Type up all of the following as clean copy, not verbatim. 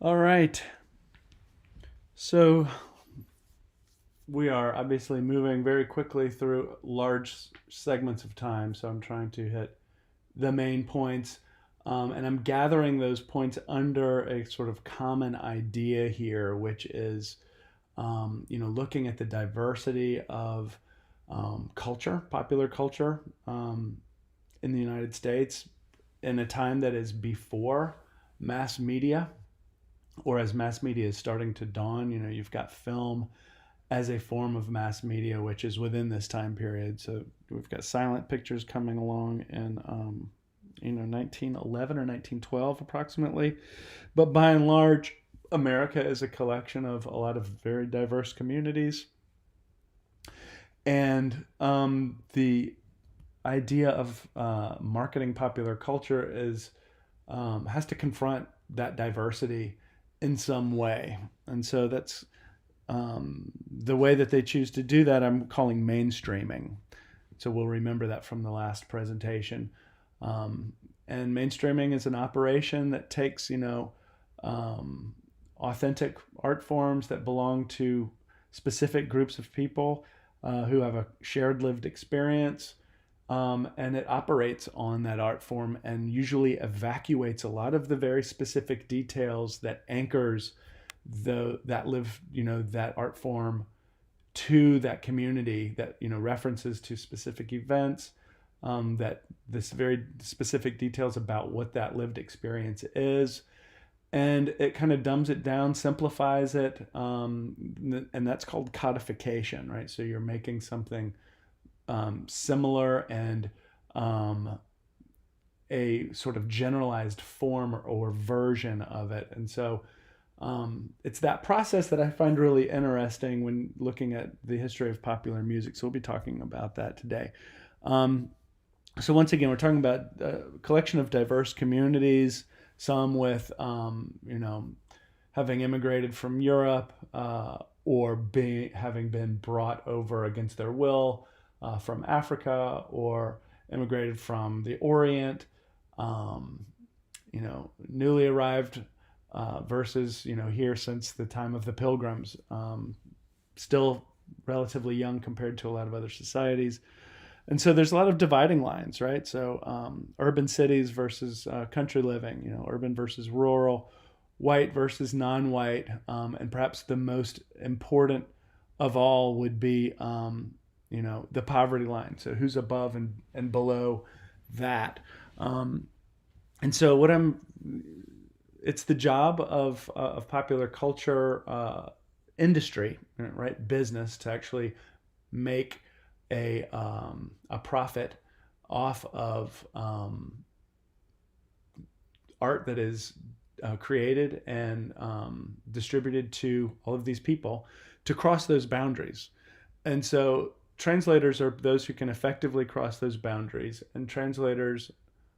All right. So we are obviously moving very quickly through large segments of time. So I'm trying to hit the main points. And I'm gathering those points under a sort of common idea here, which is, looking at the diversity of culture, popular culture in the United States in a time that is before mass media, or as mass media is starting to dawn. You've got film as a form of mass media, which is within this time period. So we've got silent pictures coming along in, 1911 or 1912 approximately. But by and large, America is a collection of a lot of very diverse communities. And the idea of marketing popular culture is has to confront that diversity in some way. And so that's the way that they choose to do that, I'm calling mainstreaming. So we'll remember that from the last presentation. And mainstreaming is an operation that takes, authentic art forms that belong to specific groups of people who have a shared lived experience. And it operates on that art form and usually evacuates a lot of the very specific details that anchors that art form to that community, that references to specific events, that this very specific details about what that lived experience is, and it kind of dumbs it down, simplifies it, and that's called codification, right? So you're making something similar and a sort of generalized form or version of it. And so it's that process that I find really interesting when looking at the history of popular music. So we'll be talking about that today. So once again, we're talking about a collection of diverse communities, some with, having immigrated from Europe or having been brought over against their will from Africa, or immigrated from the Orient, newly arrived versus, here since the time of the Pilgrims, still relatively young compared to a lot of other societies. And so there's a lot of dividing lines, right? So urban cities versus country living, urban versus rural, white versus non-white, and perhaps the most important of all would be, the poverty line. So who's above and below that. And so it's the job of popular culture industry, right? Business, to actually make a profit off of art that is created and distributed to all of these people, to cross those boundaries. And so translators are those who can effectively cross those boundaries, and translators,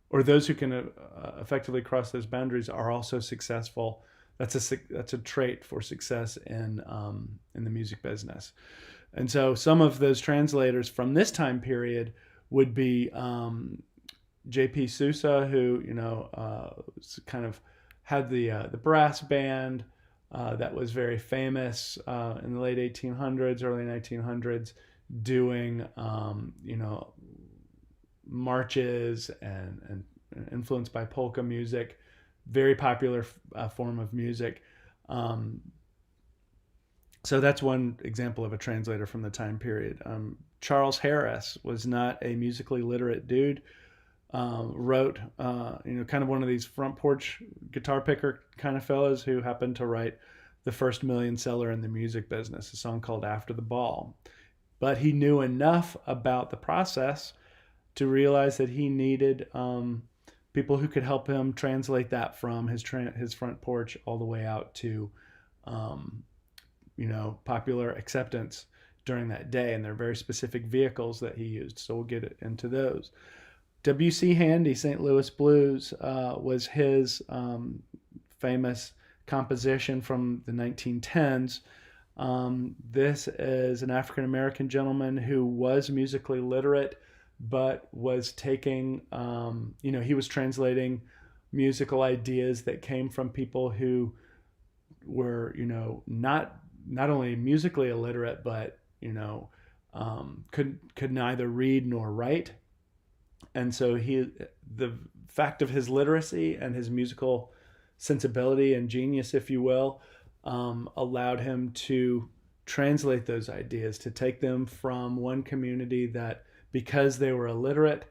or those who can effectively cross those boundaries, are also successful. That's a trait for success in the music business. And so some of those translators from this time period would be J.P. Sousa, who kind of had the brass band that was very famous in the late 1800s, early 1900s, doing marches and influenced by polka music, very popular form of music. So that's one example of a translator from the time period. Charles Harris was not a musically literate dude. Wrote, kind of one of these front porch guitar picker kind of fellows who happened to write the first million seller in the music business, a song called After the Ball. But he knew enough about the process to realize that he needed people who could help him translate that from his front porch all the way out to popular acceptance during that day. And there are very specific vehicles that he used. So we'll get into those. W.C. Handy, St. Louis Blues, was his famous composition from the 1910s. This is an African American gentleman who was musically literate, but was taking, he was translating musical ideas that came from people who were, not only musically illiterate, but, could neither read nor write. And so the fact of his literacy and his musical sensibility and genius, if you will, allowed him to translate those ideas, to take them from one community that, because they were illiterate,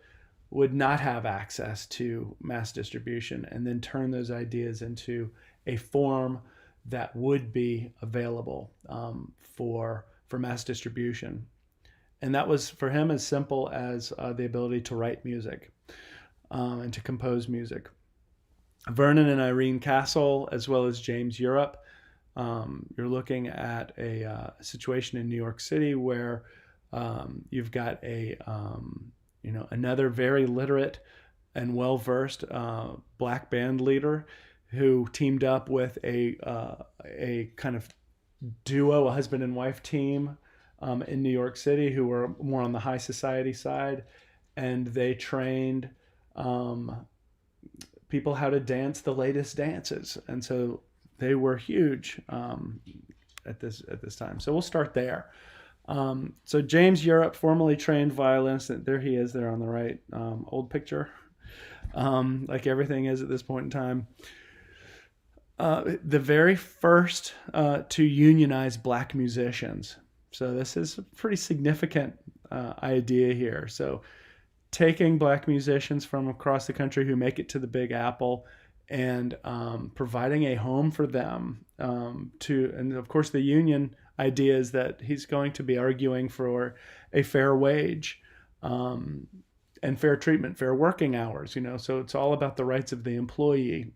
would not have access to mass distribution, and then turn those ideas into a form that would be available for mass distribution. And that was for him as simple as the ability to write music and to compose music. Vernon and Irene Castle, as well as James Europe, you're looking at a situation in New York City where you've got another very literate and well-versed black band leader who teamed up with a kind of duo, a husband and wife team in New York City, who were more on the high society side, and they trained people how to dance the latest dances, and so they were huge at this time. So we'll start there. So James Europe, formerly trained violinist, there he is there on the right, old picture, like everything is at this point in time. The very first to unionize black musicians. So this is a pretty significant idea here. So taking black musicians from across the country who make it to the Big Apple and providing a home for them and of course the union idea is that he's going to be arguing for a fair wage and fair treatment, fair working hours, so it's all about the rights of the employee.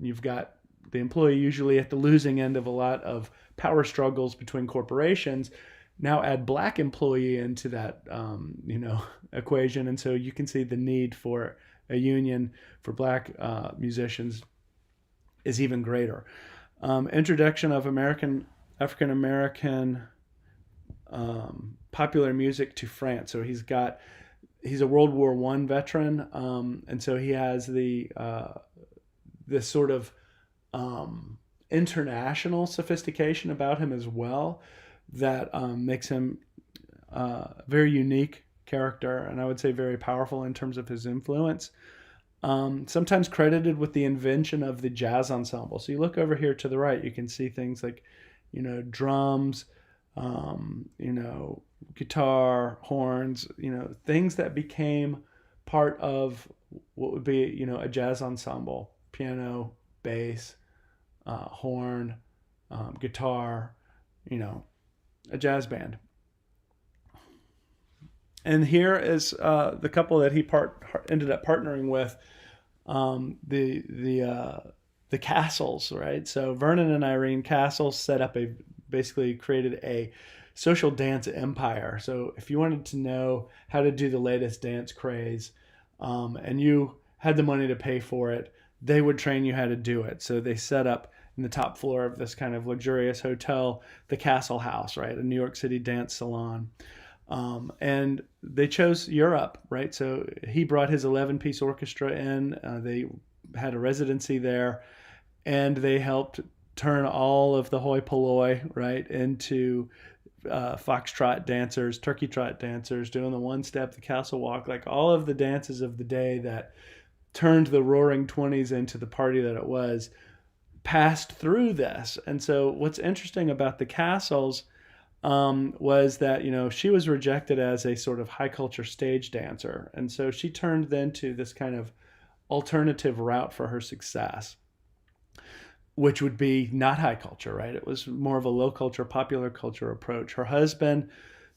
You've got the employee usually at the losing end of a lot of power struggles between corporations. Now add black employee into that equation, and so you can see the need for a union for black musicians is even greater. Introduction of African American popular music to France. So he's a World War I veteran, and so he has this sort of international sophistication about him as well that makes him a very unique character, and I would say very powerful in terms of his influence. Sometimes credited with the invention of the jazz ensemble. So you look over here to the right, you can see things like, drums, guitar, horns, things that became part of what would be, a jazz ensemble: piano, bass, horn, guitar, a jazz band. And here is the couple that he ended up partnering with, the Castles, right? So Vernon and Irene Castle basically created a social dance empire. So if you wanted to know how to do the latest dance craze, and you had the money to pay for it, they would train you how to do it. So they set up in the top floor of this kind of luxurious hotel, the Castle House, right? A New York City dance salon. And they chose Europe, right? So he brought his 11-piece orchestra in. They had a residency there, and they helped turn all of the hoi polloi, right, into foxtrot dancers, turkey trot dancers, doing the one step, the castle walk, like all of the dances of the day that turned the Roaring '20s into the party that it was, passed through this. And so what's interesting about the Castles was that, she was rejected as a sort of high culture stage dancer. And so she turned then to this kind of alternative route for her success, which would be not high culture, right? It was more of a low culture, popular culture approach. Her husband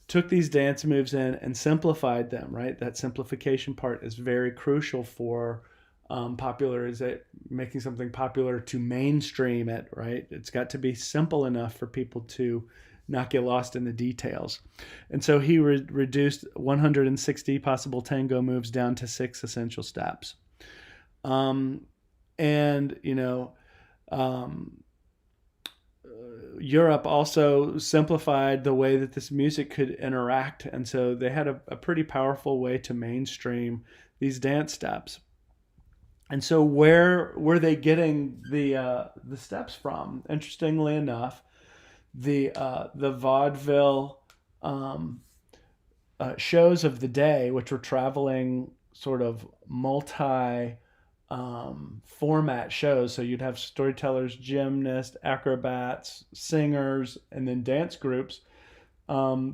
took these dance moves in and simplified them, right? That simplification part is very crucial for making something popular, to mainstream it, right? It's got to be simple enough for people to not get lost in the details. And so he reduced 160 possible tango moves down to 6 essential steps. Europe also simplified the way that this music could interact. And so they had a pretty powerful way to mainstream these dance steps. And so where were they getting the steps from? Interestingly enough, the vaudeville um, shows of the day, which were traveling sort of multi format shows. So you'd have storytellers, gymnasts, acrobats, singers, and then dance groups.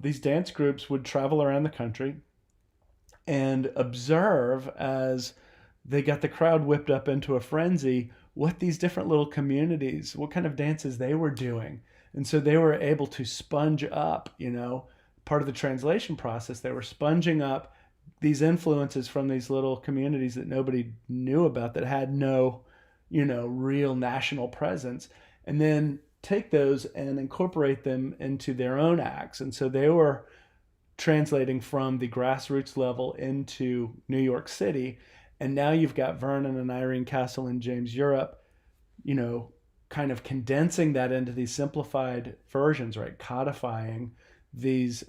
These dance groups would travel around the country and observe as they got the crowd whipped up into a frenzy what these different little communities, what kind of dances they were doing. And so they were able to sponge up, part of the translation process. They were sponging up these influences from these little communities that nobody knew about, that had no, real national presence, and then take those and incorporate them into their own acts. And so they were translating from the grassroots level into New York City. And now you've got Vernon and Irene Castle and James Europe, kind of condensing that into these simplified versions, right? Codifying these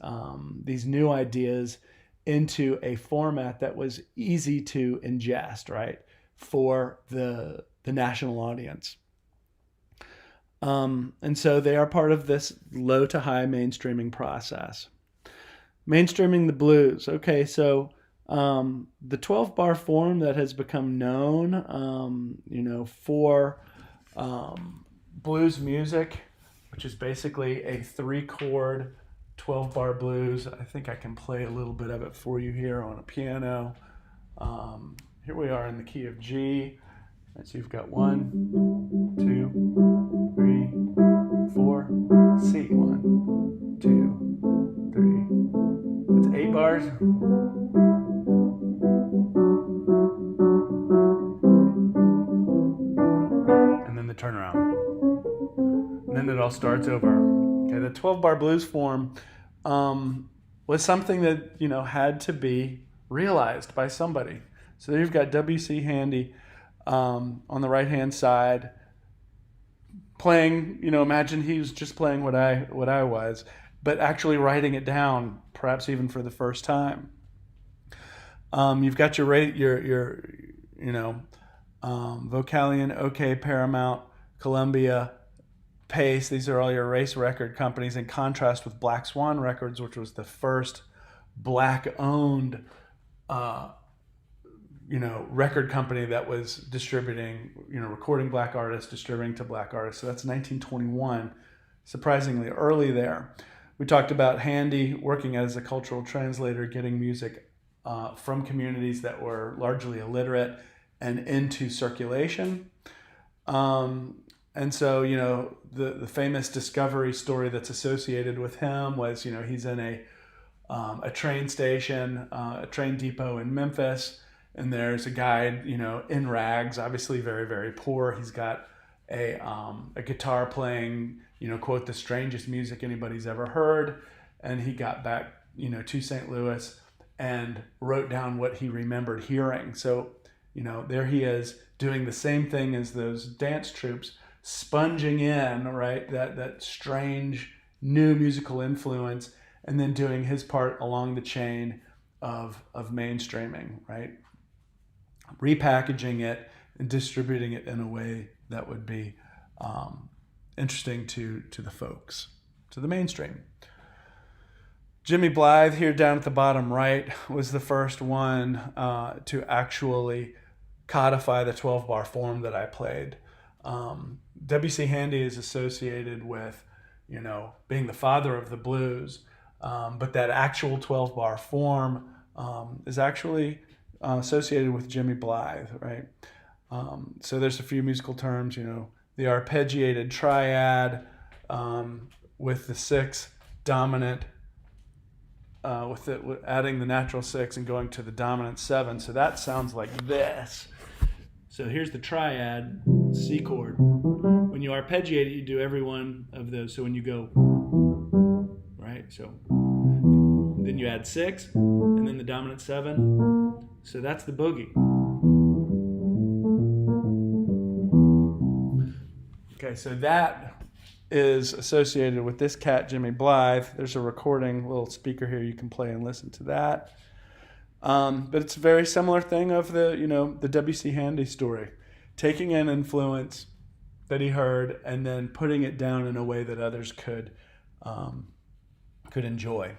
new ideas into a format that was easy to ingest, right, for the national audience. And so they are part of this low to high mainstreaming process. Mainstreaming the blues. Okay, so the 12-bar form that has become known, for blues music, which is basically a 3-chord 12-bar blues. I think I can play a little bit of it for you here on a piano. Here we are in the key of G. And so you've got 1, 2, 3, 4, C. 1, 2, 3. That's 8 bars. And then the turnaround. And then it all starts over. Okay, the 12-bar blues form was something that, had to be realized by somebody. So there you've got W.C. Handy on the right-hand side playing, imagine he was just playing what I was, but actually writing it down, perhaps even for the first time. You've got your Vocalion, OK, Paramount, Columbia, Pace. These are all your race record companies, in contrast with Black Swan Records, which was the first black-owned, record company that was distributing, recording black artists, distributing to black artists. So that's 1921, surprisingly early there. We talked about Handy working as a cultural translator, getting music from communities that were largely illiterate and into circulation. And so, the famous discovery story that's associated with him was, he's in a train station, a train depot in Memphis, and there's a guy, in rags, obviously very, very poor. He's got a guitar playing, quote, the strangest music anybody's ever heard. And he got back, to St. Louis and wrote down what he remembered hearing. So, there he is doing the same thing as those dance troupes, sponging in, right, that strange new musical influence, and then doing his part along the chain of mainstreaming, right? Repackaging it and distributing it in a way that would be interesting to the folks, to the mainstream. Jimmy Blythe here down at the bottom right was the first one to actually codify the 12-bar form that I played. W.C. Handy is associated with, being the father of the blues, but that actual 12-bar form is actually associated with Jimmy Blythe, right? So there's a few musical terms, the arpeggiated triad with the 6 dominant, with adding the natural 6 and going to the dominant 7. So that sounds like this. So here's the triad, C chord. When you arpeggiate it, you do every one of those. So when you go, right? So then you add 6, and then the dominant 7. So that's the boogie. Okay, so that is associated with this cat, Jimmy Blythe. There's a recording, little speaker here. You can play and listen to that. But it's a very similar thing of the W.C. Handy story, taking an influence that he heard and then putting it down in a way that others could enjoy.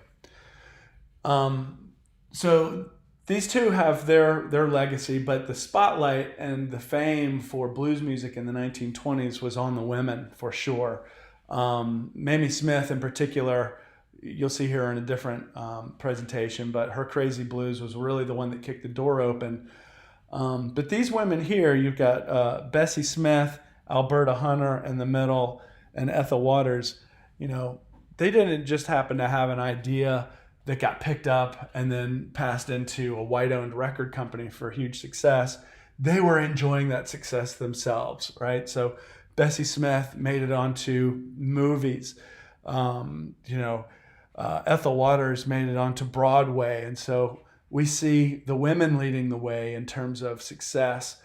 So these two have their legacy, but the spotlight and the fame for blues music in the 1920s was on the women for sure. Mamie Smith in particular, you'll see her in a different presentation, but her Crazy Blues was really the one that kicked the door open. But these women here, you've got Bessie Smith, Alberta Hunter in the middle, and Ethel Waters. They didn't just happen to have an idea that got picked up and then passed into a white-owned record company for huge success. They were enjoying that success themselves, right? So Bessie Smith made it onto movies. Ethel Waters made it onto Broadway. And so we see the women leading the way in terms of success,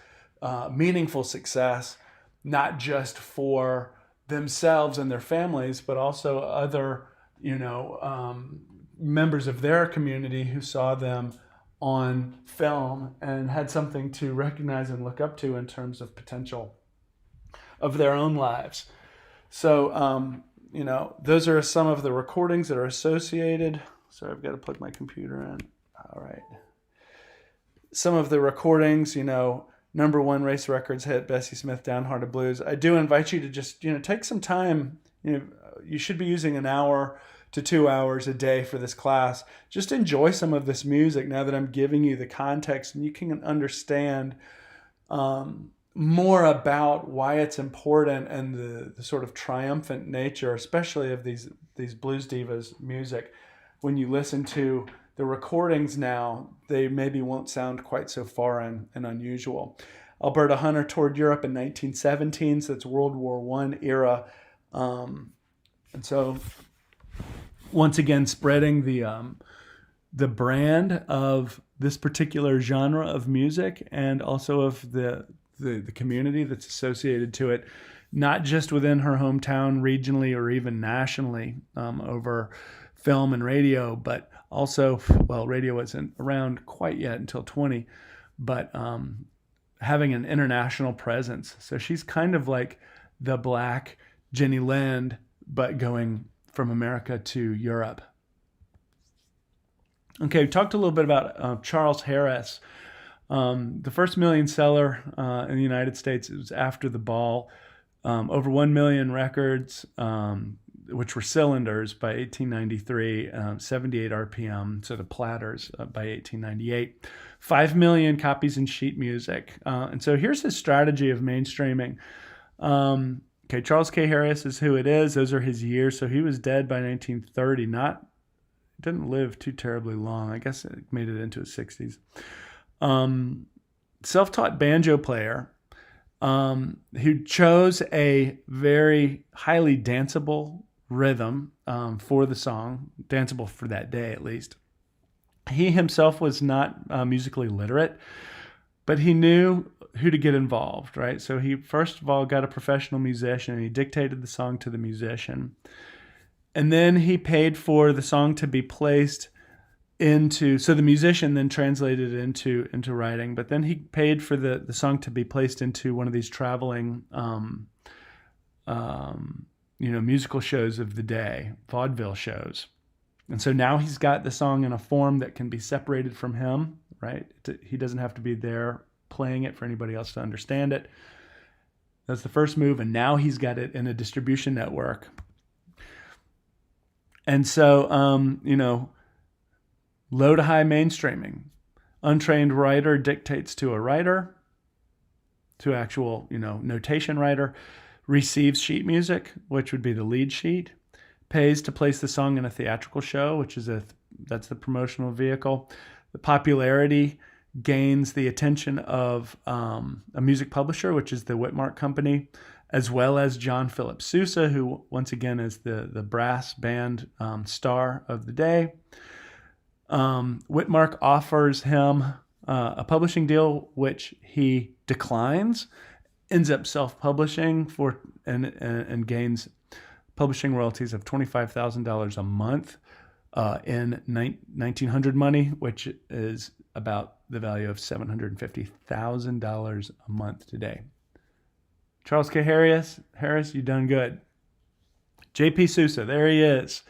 meaningful success, not just for themselves and their families, but also other, members of their community who saw them on film and had something to recognize and look up to in terms of potential of their own lives. So, those are some of the recordings that are associated. Sorry, I've got to plug my computer in. All right. Some of the recordings, number one Race Records hit, Bessie Smith, Downhearted Blues. I do invite you to just, take some time. You should be using an hour to 2 hours a day for this class. Just enjoy some of this music now that I'm giving you the context, and you can understand more about why it's important and the sort of triumphant nature, especially of these blues divas' music. When you listen to the recordings now, they maybe won't sound quite so foreign and unusual. Alberta Hunter toured Europe in 1917, so it's World War I era. And so once again, spreading the brand of this particular genre of music and also of the community that's associated to it, not just within her hometown, regionally or even nationally, over film and radio, but also, radio wasn't around quite yet until 20, but having an international presence. So she's kind of like the Black Jenny Lind, but going from America to Europe. Okay, we talked a little bit about Charles Harris. The first million seller in the United States, it was After the Ball. Over 1 million records, which were cylinders by 1893, 78 RPM, so the platters by 1898. 5 million copies in sheet music. And so here's his strategy of mainstreaming. Charles K. Harris is who it is. Those are his years. So he was dead by 1930. Didn't live too terribly long. I guess it made it into his 60s. Self-taught banjo player who chose a very highly danceable rhythm for the song, danceable for that day at least. He himself was not musically literate, but he knew who to get involved, right? So he first of all got a professional musician and he dictated the song to the musician. And then he paid for the song to be placed into, so the musician then translated it into writing, but then he paid for the song to be placed into one of these traveling musical shows of the day, vaudeville shows. And so now he's got the song in a form that can be separated from him, right? He doesn't have to be there playing it for anybody else to understand it. That's the first move, and now he's got it in a distribution network. And so, low to high mainstreaming. Untrained writer dictates to a writer, to actual, notation writer, receives sheet music, which would be the lead sheet, pays to place the song in a theatrical show, which is that's the promotional vehicle. The popularity gains the attention of a music publisher, which is the Whitmark Company, as well as John Philip Sousa, who once again is the brass band star of the day. Whitmark offers him a publishing deal, which he declines, ends up self-publishing and gains publishing royalties of $25,000 a month in 1900 money, which is about the value of $750,000 a month today. Charles K. Harris, you done good. J.P. Sousa, there he is.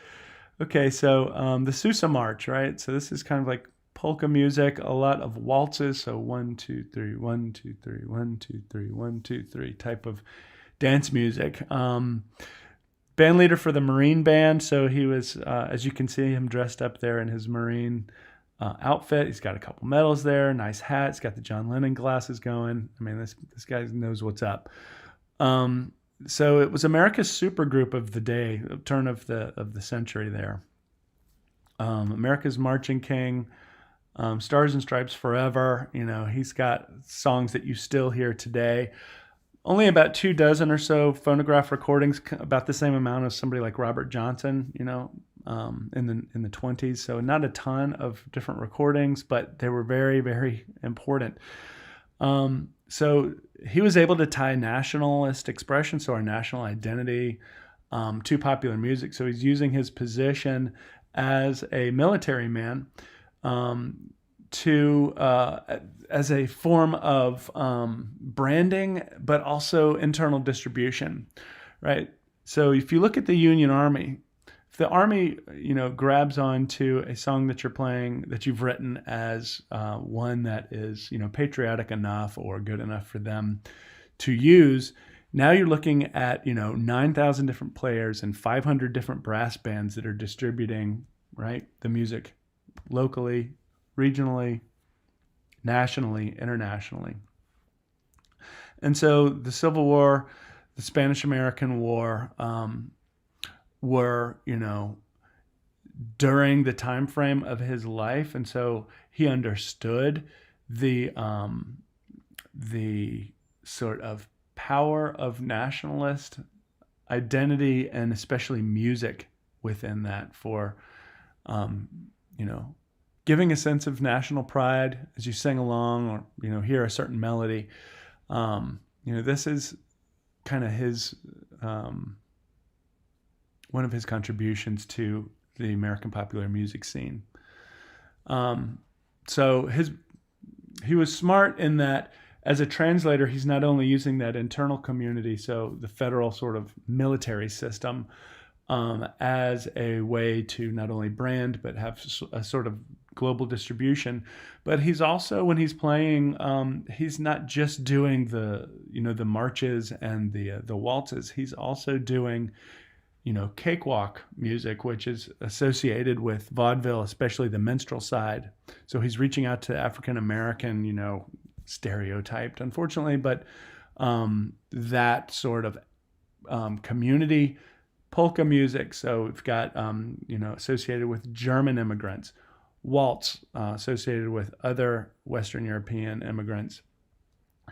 Okay, so the Sousa March, right? So this is kind of like polka music, a lot of waltzes. So 1, 2, 3, 1, 2, 3, 1, 2, 3, 1, 2, 3 type of dance music. Band leader for the Marine Band. So he was, as you can see, him dressed up there in his Marine outfit. He's got a couple medals there, nice hat. He's got the John Lennon glasses going. I mean, this guy knows what's up. So it was America's supergroup of the day, turn of the century there. America's Marching King, Stars and Stripes Forever. You know, he's got songs that you still hear today. Only about 24 or so phonograph recordings, about the same amount as somebody like Robert Johnson, you know, in the 20s. So not a ton of different recordings, but they were very, very important. So he was able to tie nationalist expression, so our national identity, to popular music. So he's using his position as a military man as a form of branding, but also internal distribution, right? So if you look at the Union Army, if the Army, you know, grabs onto a song that you're playing that you've written as one that is, you know, patriotic enough or good enough for them to use, now you're looking at, you know, 9,000 different players and 500 different brass bands that are distributing, right, the music locally, regionally, nationally, internationally. And so the Civil War, the Spanish-American War, were, you know, during the time frame of his life, and so he understood the sort of power of nationalist identity and especially music within that for, you know, giving a sense of national pride as you sing along or, you know, hear a certain melody. You know, this is kind of his, one of his contributions to the American popular music scene. So he was smart in that as a translator, he's not only using that internal community, so the federal sort of military system, as a way to not only brand, but have a sort of global distribution. But he's also, when he's playing, he's not just doing the, you know, the marches and the waltzes. He's also doing, you know, cakewalk music, which is associated with vaudeville, especially the minstrel side. So he's reaching out to African American, you know, stereotyped, unfortunately, but that sort of community polka music. So we've got, you know, associated with German immigrants, waltz associated with other Western European immigrants.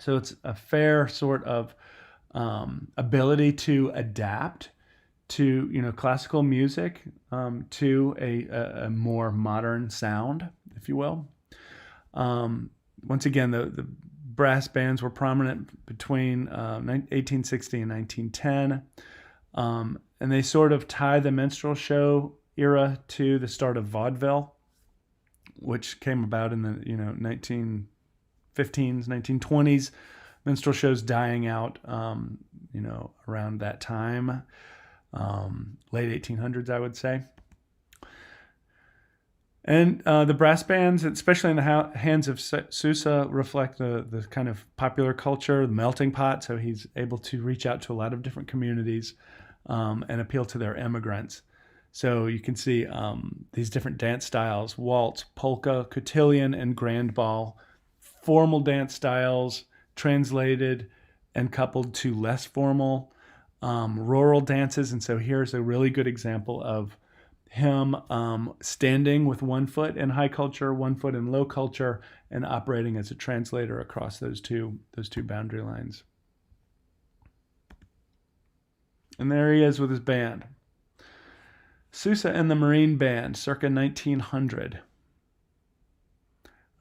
So it's a fair sort of ability to adapt to, you know, classical music, to a more modern sound, if you will. Once again, the brass bands were prominent between 1860 and 1910, and they sort of tie the minstrel show era to the start of vaudeville, which came about in the, you know, 1915s, 1920s. Minstrel shows dying out, you know, around that time, late 1800s, I would say. And the brass bands, especially in the hands of Sousa, reflect the kind of popular culture, the melting pot. So he's able to reach out to a lot of different communities and appeal to their immigrants. So you can see these different dance styles: waltz, polka, cotillion, and grand ball. Formal dance styles translated and coupled to less formal rural dances. And so here's a really good example of him standing with one foot in high culture, one foot in low culture, and operating as a translator across those two boundary lines. And there he is with his band. Sousa and the Marine Band, circa 1900.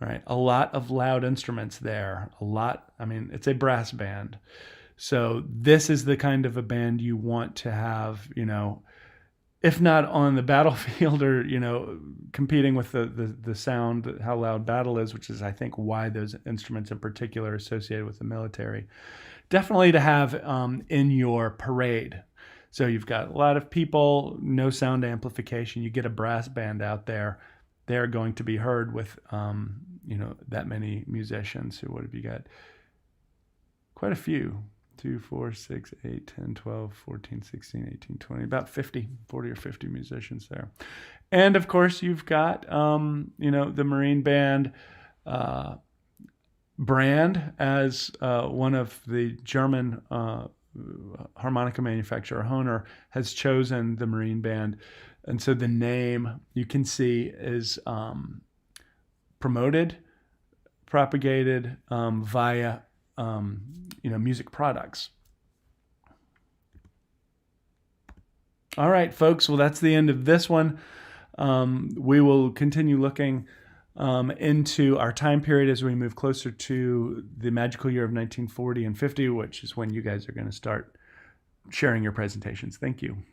All right, a lot of loud instruments there. I mean, it's a brass band. So this is the kind of a band you want to have, you know, if not on the battlefield or, competing with the sound, how loud battle is, which is, I think, why those instruments in particular are associated with the military. Definitely to have in your parade. So you've got a lot of people, no sound amplification. You get a brass band out there. They're going to be heard with, that many musicians. So what have you got? Quite a few. 2, 4, 6, 8, 10, 12, 14, 16, 18, 20, about 40 or 50 musicians there. And of course, you've got, the Marine Band brand as one of the German harmonica manufacturer, Hohner, has chosen the Marine Band. And so the name, you can see, is promoted, propagated via music products. All right, folks. Well, that's the end of this one. We will continue looking into our time period as we move closer to the magical year of 1940 and 50, which is when you guys are going to start sharing your presentations. Thank you.